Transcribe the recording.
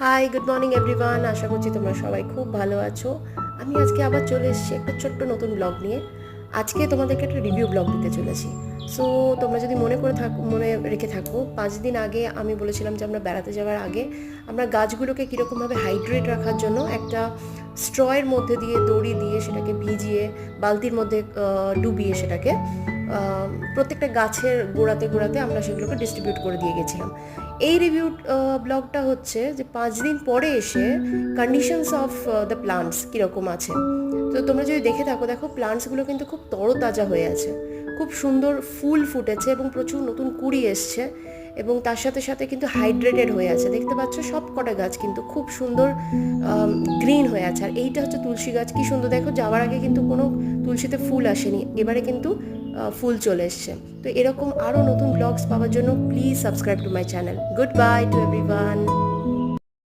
High, good morning everyone. আশা করছি তোমরা সবাই খুব ভালো আছো। আমি আজকে আবার চলে এসেছি একটা ছোট্ট নতুন ব্লগ নিয়ে। আজকে তোমাদেরকে একটা রিভিউ ব্লগ দিতে চলেছি। সো তোমরা যদি মনে রেখে থাকো, 5 দিন আগে আমি বলেছিলাম যে আমরা বেড়াতে যাওয়ার আগে আমরা গাছগুলোকে কীরকমভাবে হাইড্রেট রাখার জন্য একটা স্ট্রয়ের মধ্যে দিয়ে দড়ি দিয়ে সেটাকে ভিজিয়ে বালতির মধ্যে ডুবিয়ে সেটাকে প্রত্যেকটা গাছের গোড়াতে গোড়াতে আমরা সেগুলোকে ডিস্ট্রিবিউট করে দিয়ে গেছিলাম। এই রিভিউ ব্লগটা হচ্ছে যে 5 দিন পরে এসে কন্ডিশনস অফ দ্য প্লান্টস কীরকম আছে। তো তোমরা যদি দেখো প্লান্টসগুলো কিন্তু খুব তরতাজা হয়ে আছে, খুব সুন্দর ফুল ফুটেছে এবং প্রচুর নতুন কুঁড়ি এসছে এবং তার সাথে সাথে কিন্তু হাইড্রেটেড হয়ে আছে। দেখতে পাচ্ছ সব কটা গাছ কিন্তু খুব সুন্দর গ্রিন হয়ে আছে। আর এইটা হচ্ছে তুলসী গাছ, কি সুন্দর দেখো, যাওয়ার আগে কিন্তু কোনো তুলসীতে ফুল আসেনি, এবারে কিন্তু ফুল চলে এসছে। তো এরকম আরও নতুন ব্লগস পাওয়ার জন্য please subscribe to my channel. Good bye to everyone.